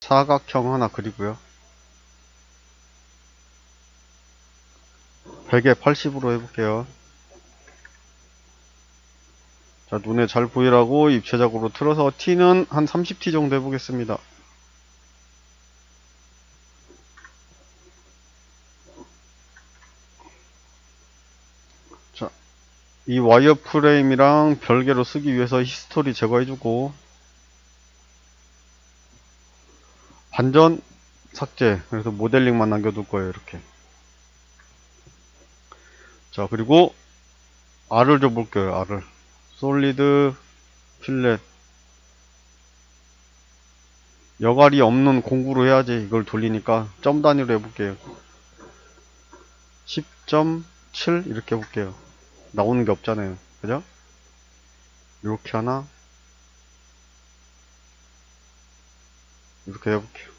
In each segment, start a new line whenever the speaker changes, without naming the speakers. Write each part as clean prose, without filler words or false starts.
사각형 하나 그리고요. 100에 80으로 해볼게요. 자, 눈에 잘 보이라고 입체적으로 틀어서 T는 한 30T 정도 해보겠습니다. 자, 이 와이어 프레임이랑 별개로 쓰기 위해서 히스토리 제거해주고, 반전 삭제. 그래서 모델링만 남겨둘 거예요, 이렇게. 자, 그리고 R을 줘볼게요, R을. 솔리드, 필렛. 여갈이 없는 공구로 해야지. 이걸 돌리니까 점 단위로 해볼게요. 10.7 이렇게 해볼게요. 나오는 게 없잖아요. 그죠? 이렇게 하나, 이렇게 해볼게요.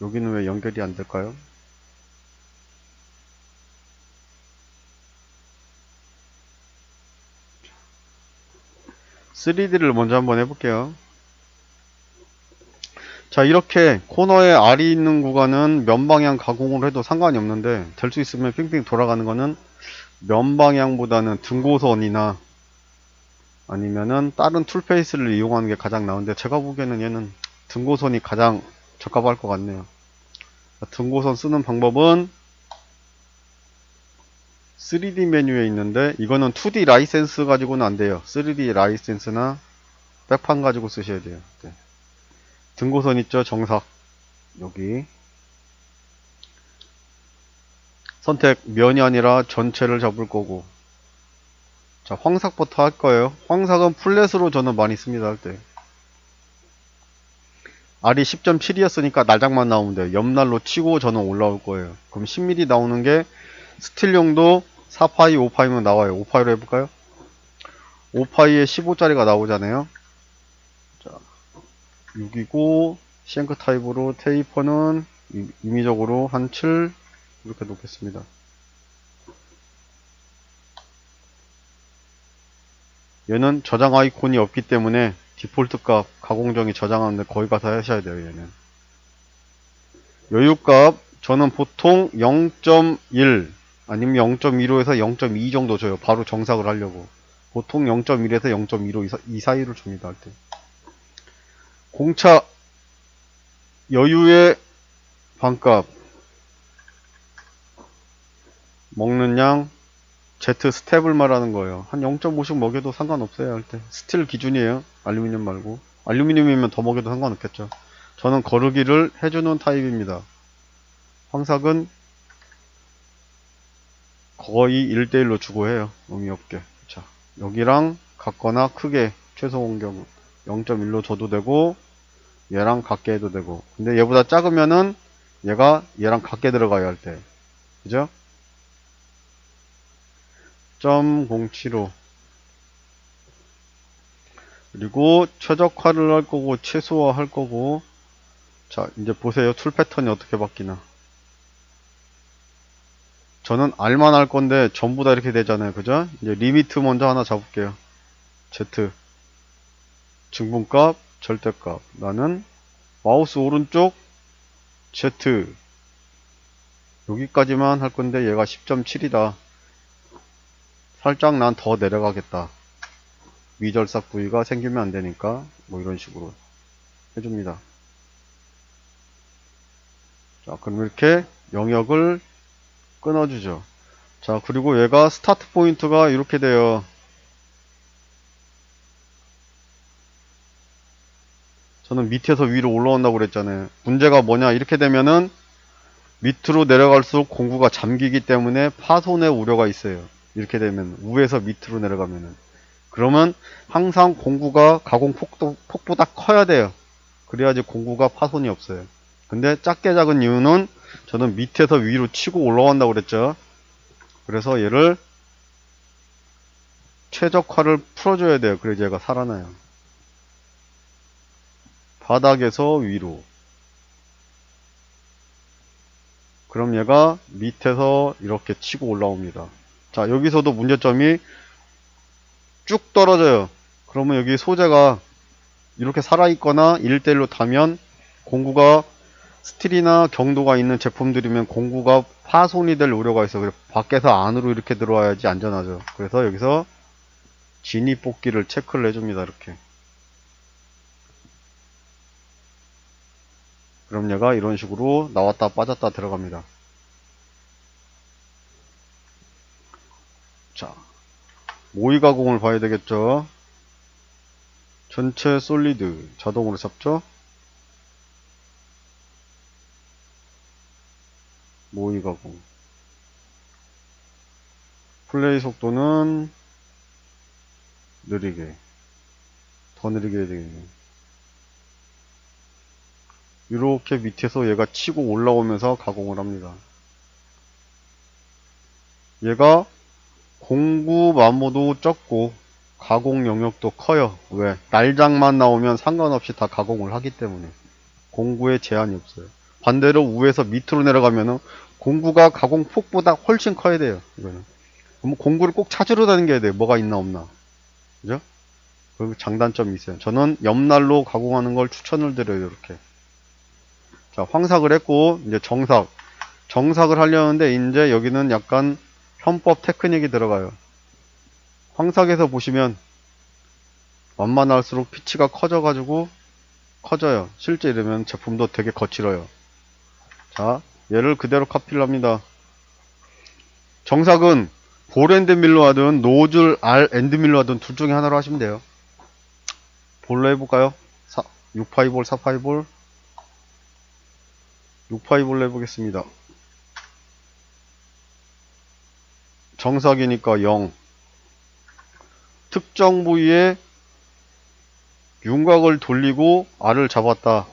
여기는 왜 연결이 안 될까요? 3D를 먼저 한번 해볼게요. 자, 이렇게 코너에 R이 있는 구간은 면방향 가공을 해도 상관이 없는데, 될 수 있으면 빙빙 돌아가는 거는 면방향보다는 등고선이나 아니면은 다른 툴페이스를 이용하는 게 가장 나은데, 제가 보기에는 얘는 등고선이 가장 적합할 것 같네요. 등고선 쓰는 방법은 3D 메뉴에 있는데, 이거는 2D 라이센스 가지고는 안 돼요. 3D 라이센스나 백판 가지고 쓰셔야 돼요. 네. 등고선 있죠? 정삭. 여기. 선택 면이 아니라 전체를 잡을 거고. 자, 황삭부터 할 거예요. 황삭은 플랫으로 저는 많이 씁니다, 할 때. R이 10.7이었으니까 날작만 나오면 돼요. 옆날로 치고 저는 올라올 거예요. 그럼 10mm 나오는 게 스틸용도 4파이, 5파이면 나와요. 5파이로 해볼까요? 5파이에 15짜리가 나오잖아요. 자, 6이고, 쉔크 타입으로 테이퍼는 임의적으로 한 7, 이렇게 놓겠습니다. 얘는 저장 아이콘이 없기 때문에 디폴트 값 가공정이 저장하는데 거기 가서 하셔야 돼요. 얘는 여유값 저는 보통 0.1 아니면 0.15에서 0.2 정도 줘요. 바로 정삭을 하려고. 보통 0.1에서 0.15 이 사이를 줍니다. 할 때. 공차 여유의 반값 먹는 양 Z 스텝을 말하는 거예요. 한 0.5씩 먹여도 상관없어요. 할 때. 스틸 기준이에요. 알루미늄 말고. 알루미늄이면 더 먹여도 상관없겠죠. 저는 거르기를 해주는 타입입니다. 황삭은 거의 1대1로 주고 해요. 의미 없게. 자, 여기랑 같거나 크게 최소 공격은 0.1로 줘도 되고, 얘랑 같게 해도 되고. 근데 얘보다 작으면은 얘가 얘랑 같게 들어가야 할 때. 그죠? 0.075. 그리고 최적화를 할 거고, 최소화 할 거고. 자, 이제 보세요. 툴 패턴이 어떻게 바뀌나. 저는 R만 할 건데 전부 다 이렇게 되잖아요. 그죠? 이제 리미트 먼저 하나 잡을게요. Z. 증분값, 절대값. 나는 마우스 오른쪽 Z. 여기까지만 할 건데 얘가 10.7이다. 살짝 난 더 내려가겠다. 미절삭 부위가 생기면 안 되니까 뭐 이런 식으로 해줍니다. 자, 그럼 이렇게 영역을 끊어주죠. 자, 그리고 얘가 스타트 포인트가 이렇게 돼요. 저는 밑에서 위로 올라온다고 그랬잖아요. 문제가 뭐냐, 이렇게 되면은 밑으로 내려갈수록 공구가 잠기기 때문에 파손의 우려가 있어요. 이렇게 되면 위에서 밑으로 내려가면은. 그러면 항상 공구가 가공 폭보다 커야 돼요. 그래야지 공구가 파손이 없어요. 근데 작게 작은 이유는 저는 밑에서 위로 치고 올라간다고 그랬죠. 그래서 얘를 최적화를 풀어줘야 돼요. 그래야 얘가 살아나요. 바닥에서 위로. 그럼 얘가 밑에서 이렇게 치고 올라옵니다. 자, 여기서도 문제점이 쭉 떨어져요. 그러면 여기 소재가 이렇게 살아있거나 1대1로 타면 공구가 스틸이나 경도가 있는 제품들이면 공구가 파손이 될 우려가 있어. 그래서 밖에서 안으로 이렇게 들어와야지 안전하죠. 그래서 여기서 진입 뽑기를 체크를 해줍니다. 이렇게. 그럼 얘가 이런 식으로 나왔다 빠졌다 들어갑니다. 자, 모의 가공을 봐야 되겠죠. 전체 솔리드 자동으로 잡죠. 모의 가공. 플레이 속도는 느리게. 더 느리게 해야 되겠네. 이렇게 밑에서 얘가 치고 올라오면서 가공을 합니다. 얘가 공구 마모도 적고 가공 영역도 커요. 왜? 날장만 나오면 상관없이 다 가공을 하기 때문에 공구에 제한이 없어요. 반대로 위에서 밑으로 내려가면은 공구가 가공 폭보다 훨씬 커야 돼요. 이거는. 그럼 공구를 꼭 찾으러 다니게 해야 돼요. 뭐가 있나 없나. 그죠? 그 장단점이 있어요. 저는 옆날로 가공하는 걸 추천을 드려요. 이렇게. 자, 황삭을 했고 이제 정삭. 정삭을 하려는데 이제 여기는 약간 편법 테크닉이 들어가요. 황삭에서 보시면 완만할수록 피치가 커져가지고 커져요. 실제 이러면 제품도 되게 거칠어요. 자, 얘를 그대로 카피를 합니다. 정삭은 볼 엔드 밀로 하든 노즐 알 엔드 밀로 하든 둘 중에 하나로 하시면 돼요. 볼로 해볼까요? 6파이볼, 4파이볼, 6파이볼로 해보겠습니다. 정삭이니까 0. 특정 부위에 윤곽을 돌리고 알을 잡았다.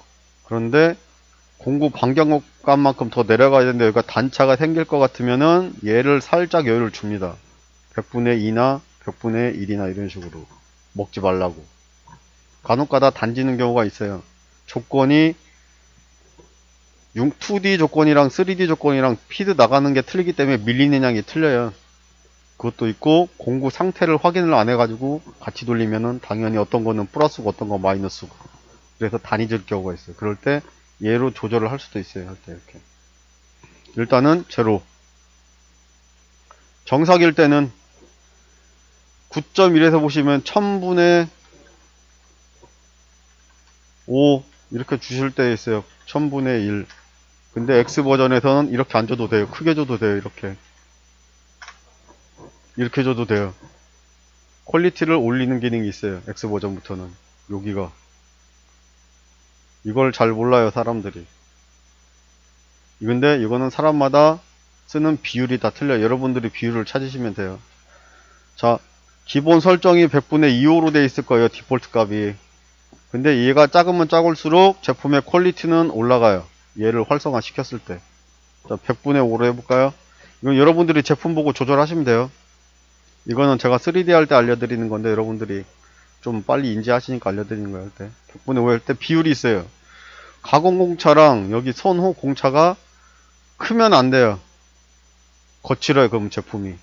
그런데 공구 반경감만큼 더 내려가야 되는데 여기가 단차가 생길 것 같으면은 얘를 살짝 여유를 줍니다. 100분의 2나 100분의 1이나 이런 식으로 먹지 말라고. 간혹가다 단지는 경우가 있어요. 조건이 2D 조건이랑 3D 조건이랑 피드 나가는 게 틀리기 때문에 밀리는 양이 틀려요. 그것도 있고 공구 상태를 확인을 안 해가지고 같이 돌리면은 당연히 어떤 거는 플러스고 어떤 건 마이너스고 그래서 단위질 경우가 있어요. 그럴 때 얘로 조절을 할 수도 있어요. 할 때 이렇게 일단은 제로. 정삭일 때는 9.1에서 보시면 1000분의 5 이렇게 주실 때 있어요. 1000분의 1. 근데 X 버전에서는 이렇게 안 줘도 돼요. 크게 줘도 돼요. 이렇게 줘도 돼요. 퀄리티를 올리는 기능이 있어요. X 버전부터는 여기가 이걸 잘 몰라요 사람들이. 근데 이거는 사람마다 쓰는 비율이 다 틀려요. 여러분들이 비율을 찾으시면 돼요. 자, 기본 설정이 100분의 2호로 돼 있을 거예요. 디폴트 값이. 근데 얘가 작으면 작을수록 제품의 퀄리티는 올라가요. 얘를 활성화 시켰을 때. 자, 100분의 5로 해볼까요? 이건 여러분들이 제품 보고 조절하시면 돼요. 이거는 제가 3D 할 때 알려드리는 건데 여러분들이 좀 빨리 인지하시니까 알려드리는 거예요. 할 때. 100분의 5 할 때 비율이 있어요. 가공 공차랑 여기 선호 공차가 크면 안 돼요. 거칠어요. 그럼 제품이.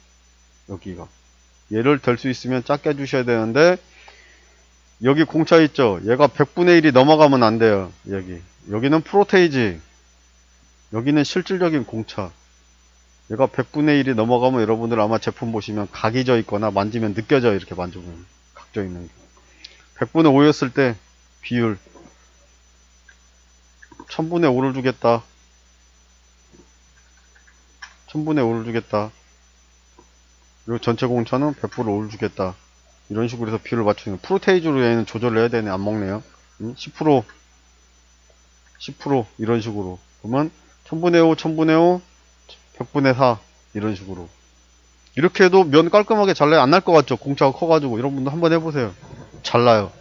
여기가. 얘를 될 수 있으면 작게 해주셔야 되는데 여기 공차 있죠. 얘가 100분의 1이 넘어가면 안 돼요. 여기는 프로테이지. 여기는 실질적인 공차. 얘가 100분의 1이 넘어가면 여러분들 아마 제품 보시면 각이 져 있거나 만지면 느껴져요. 이렇게 만져보면 각져 있는 게. 100분의 5였을 때 비율 1000분의 5를 주겠다. 1000분의 5를 주겠다. 그리고 전체 공차는 100분의 5를 주겠다. 이런 식으로 해서 비율을 맞추는 거예요. 프로테이지로 얘는 조절을 해야 되네. 안 먹네요. 10% 10% 이런 식으로. 그러면 1000분의 5 1000분의 5 100분의 4 이런 식으로. 이렇게 해도 면 깔끔하게 잘라요. 안 날 것 같죠? 공차가 커가지고. 이런 분도 한번 해보세요. 잘 나요.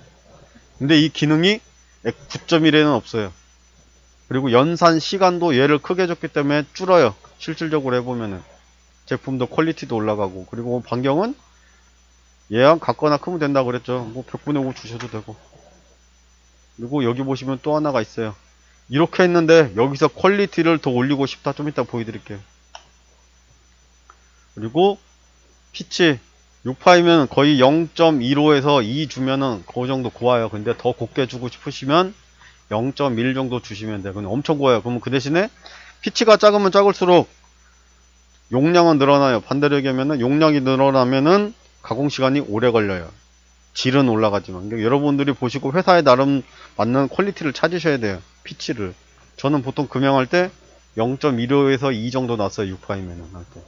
근데 이 기능이 9.1에는 없어요. 그리고 연산 시간도 얘를 크게 줬기 때문에 줄어요. 실질적으로 해보면은. 제품도 퀄리티도 올라가고. 그리고 반경은 얘랑 같거나 크면 된다고 그랬죠. 뭐 100분의 5 주셔도 되고. 그리고 여기 보시면 또 하나가 있어요. 이렇게 했는데 여기서 퀄리티를 더 올리고 싶다. 좀 이따 보여드릴게요. 그리고 피치 6파이면 거의 0.15에서 2 주면은 그 정도 고와요. 근데 더 곱게 주고 싶으시면 0.1 정도 주시면 돼요. 근데 엄청 고와요. 그러면 그 대신에 피치가 작으면 작을수록 용량은 늘어나요. 반대로 얘기하면은 용량이 늘어나면은 가공 시간이 오래 걸려요. 질은 올라가지만. 그러니까 여러분들이 보시고 회사에 나름 맞는 퀄리티를 찾으셔야 돼요. 피치를. 저는 보통 금형할 때 0.15에서 2 정도 났어요. 6파이면은 할 때.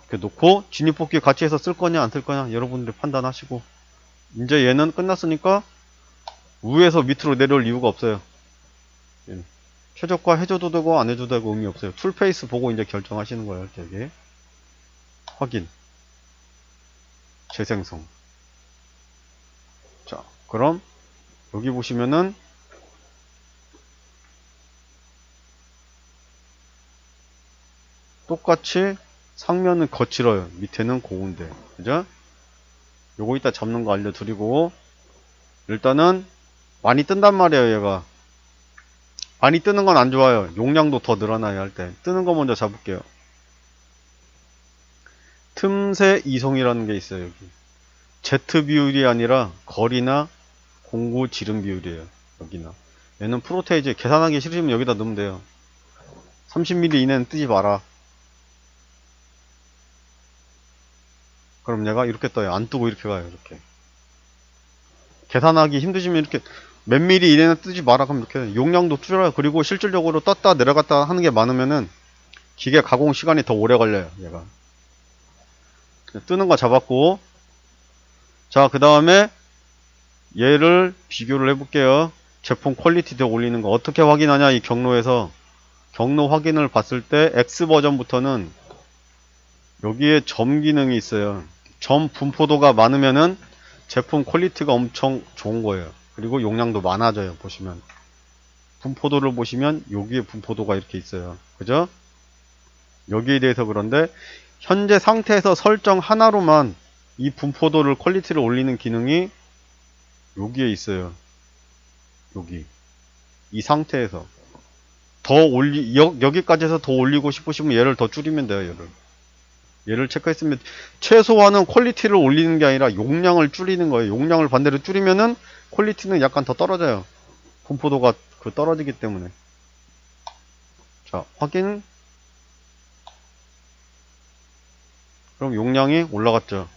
이렇게 놓고 진입뽑기 같이 해서 쓸 거냐 안 쓸 거냐 여러분들이 판단하시고, 이제 얘는 끝났으니까 위에서 밑으로 내려올 이유가 없어요. 얘는. 최저가 해줘도 되고 안 해줘도 되고 의미 없어요. 툴페이스 보고 이제 결정하시는 거예요. 되게 확인, 재생성. 자, 그럼 여기 보시면은 똑같이 상면은 거칠어요. 밑에는 고운데, 그죠? 요거 이따 잡는 거 알려드리고, 일단은 많이 뜬단 말이에요. 얘가 많이 뜨는 건 안 좋아요. 용량도 더 늘어나야 할 때. 뜨는 거 먼저 잡을게요. 틈새 이송이라는 게 있어요. 여기 Z 비율이 아니라 거리나 공구 지름 비율이에요. 여기나 얘는 프로테이즈 계산하기 싫으면 여기다 넣으면 돼요. 30mm 이내는 뜨지 마라. 그럼 얘가 이렇게 떠요. 안 뜨고 이렇게 가요. 이렇게 계산하기 힘드시면 이렇게 몇 미리 이내는 뜨지 마라. 그럼 이렇게 용량도 줄여요. 그리고 실질적으로 떴다 내려갔다 하는 게 많으면은 기계 가공 시간이 더 오래 걸려요. 얘가 뜨는 거 잡았고, 자, 그 다음에 얘를 비교를 해볼게요. 제품 퀄리티 더 올리는 거 어떻게 확인하냐. 이 경로에서 경로 확인을 봤을 때 X 버전부터는 여기에 점 기능이 있어요. 점 분포도가 많으면은 제품 퀄리티가 엄청 좋은 거예요. 그리고 용량도 많아져요. 보시면 분포도를 보시면 여기에 분포도가 이렇게 있어요. 그죠? 여기에 대해서 그런데 현재 상태에서 설정 하나로만 이 분포도를 퀄리티를 올리는 기능이 여기에 있어요. 여기 이 상태에서 더 여기까지 해서 더 올리고 싶으시면 얘를 더 줄이면 돼요. 얘를 체크했으면, 최소화는 퀄리티를 올리는 게 아니라 용량을 줄이는 거예요. 용량을 반대로 줄이면은 퀄리티는 약간 더 떨어져요. 분포도가 떨어지기 때문에. 자, 확인. 그럼 용량이 올라갔죠.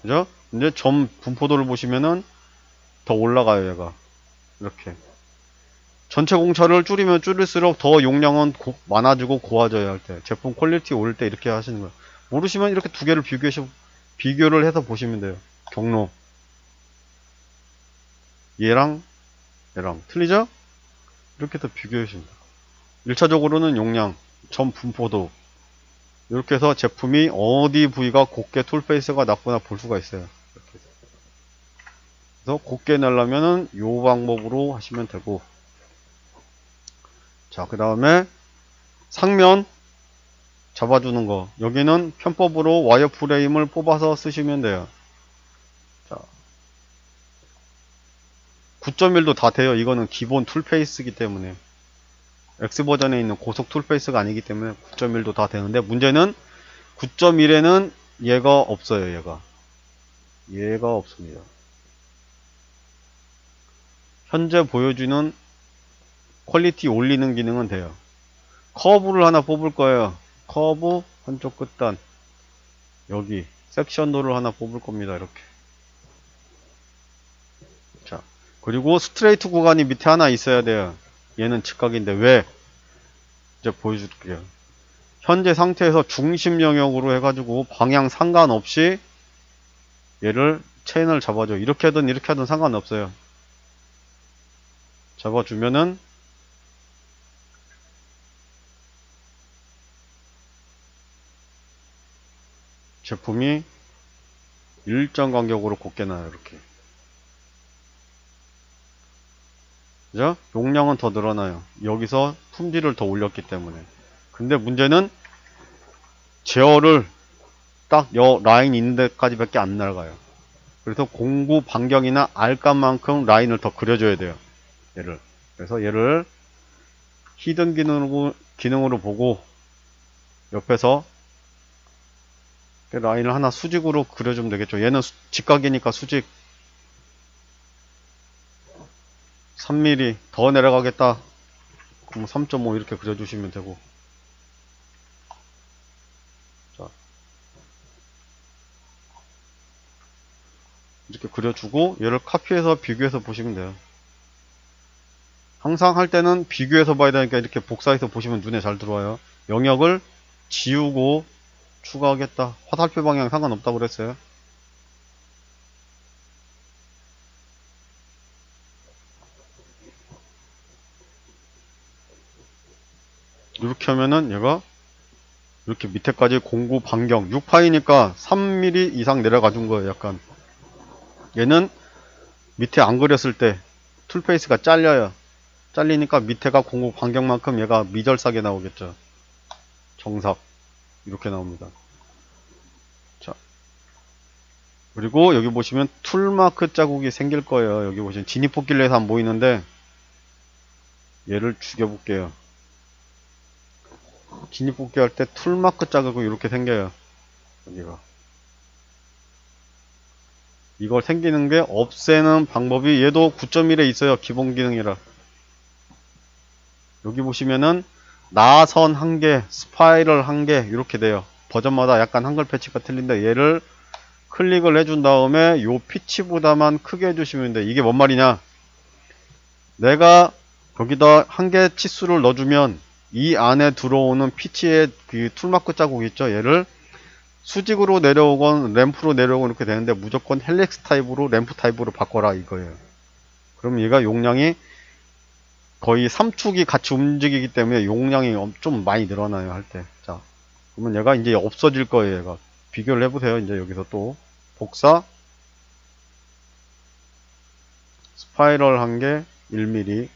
그죠? 이제 점 분포도를 보시면은 더 올라가요. 얘가 이렇게 전체 공차를 줄이면 줄일수록 더 용량은 많아지고 고와져야 할 때, 제품 퀄리티 올릴 때 이렇게 하시는 거예요. 모르시면 이렇게 두 개를 비교를 해서 보시면 돼요. 경로 얘랑 얘랑 틀리죠? 이렇게 해서 비교해 주시면 돼요. 1차적으로는 용량, 점 분포도, 이렇게 해서 제품이 어디 부위가 곱게 툴페이스가 낮구나 볼 수가 있어요. 이렇게 해서. 그래서 곱게 내려면은 요 방법으로 하시면 되고, 자, 그 다음에 상면 잡아주는 거, 여기는 편법으로 와이어프레임을 뽑아서 쓰시면 돼요. 자, 9.1도 다 돼요. 이거는 기본 툴페이스이기 때문에, X버전에 있는 고속 툴페이스가 아니기 때문에 9.1도 다 되는데, 문제는 9.1에는 얘가 없어요. 얘가 없습니다. 현재 보여주는 퀄리티 올리는 기능은 돼요. 커브를 하나 뽑을 거예요. 커브 한쪽 끝단, 여기 섹션도를 하나 뽑을 겁니다. 이렇게. 자, 그리고 스트레이트 구간이 밑에 하나 있어야 돼요. 얘는 직각인데 왜? 이제 보여줄게요. 현재 상태에서 중심 영역으로 해가지고 방향 상관없이 얘를 체인을 잡아줘. 이렇게 하든 이렇게 하든 상관없어요. 잡아주면은 제품이 일정 간격으로 곱게 나요. 이렇게. 그죠? 용량은 더 늘어나요. 여기서 품질을 더 올렸기 때문에. 근데 문제는 제어를 딱 여 라인 있는 데까지 밖에 안 나가요. 그래서 공구 반경이나 알감만큼 라인을 더 그려줘야 돼요. 얘를. 그래서 얘를 히든 기능으로 보고 옆에서 라인을 하나 수직으로 그려주면 되겠죠. 얘는 직각이니까 수직. 3mm 더 내려가겠다. 그럼 3.5 이렇게 그려주시면 되고. 자, 이렇게 그려주고 얘를 카피해서 비교해서 보시면 돼요. 항상 할 때는 비교해서 봐야 되니까 이렇게 복사해서 보시면 눈에 잘 들어와요. 영역을 지우고 추가하겠다. 화살표 방향 상관없다고 그랬어요. 이렇게 하면은 얘가 이렇게 밑에까지 공구 반경 6파이니까 3mm 이상 내려가 준 거예요. 약간 얘는 밑에 안 그렸을 때 툴페이스가 잘려요. 잘리니까 밑에가 공구 반경만큼 얘가 미절사게 나오겠죠. 정삭 이렇게 나옵니다. 자, 그리고 여기 보시면 툴마크 자국이 생길 거예요. 여기 보시면 진입폭길에서 안 보이는데 얘를 죽여볼게요. 진입폭기 할 때 툴마크 자국이 이렇게 생겨요. 여기가 이걸 생기는 게 없애는 방법이 얘도 9.1에 있어요. 기본 기능이라. 여기 보시면은 나선 1개, 스파이럴 1개 이렇게 돼요. 버전마다 약간 한글 패치가 틀린데 얘를 클릭을 해준 다음에 요 피치보다만 크게 해주시면 돼. 이게 뭔 말이냐? 내가 여기다 1개 치수를 넣어주면 이 안에 들어오는 피치의 그 툴마크 자국 있죠? 얘를 수직으로 내려오건 램프로 내려오건 이렇게 되는데 무조건 헬릭스 타입으로 램프 타입으로 바꿔라 이거예요. 그럼 얘가 용량이 거의 3축이 같이 움직이기 때문에 용량이 좀 많이 늘어나요 할 때. 자, 그러면 얘가 이제 없어질 거예요. 얘가 비교를 해보세요. 이제 여기서 또 복사 스파이럴 1개 1mm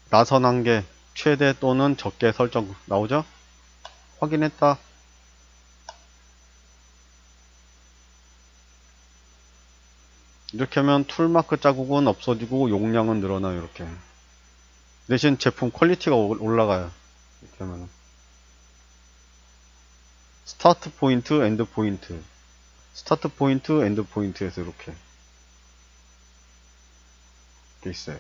나선 1개 최대 또는 적게 설정 나오죠? 확인했다. 이렇게 하면 툴마크 자국은 없어지고 용량은 늘어나요. 이렇게 대신 제품 퀄리티가 올라가요. 이렇게 하면 스타트 포인트, 엔드 포인트, 스타트 포인트, 엔드 포인트에서 이렇게 돼 있어요.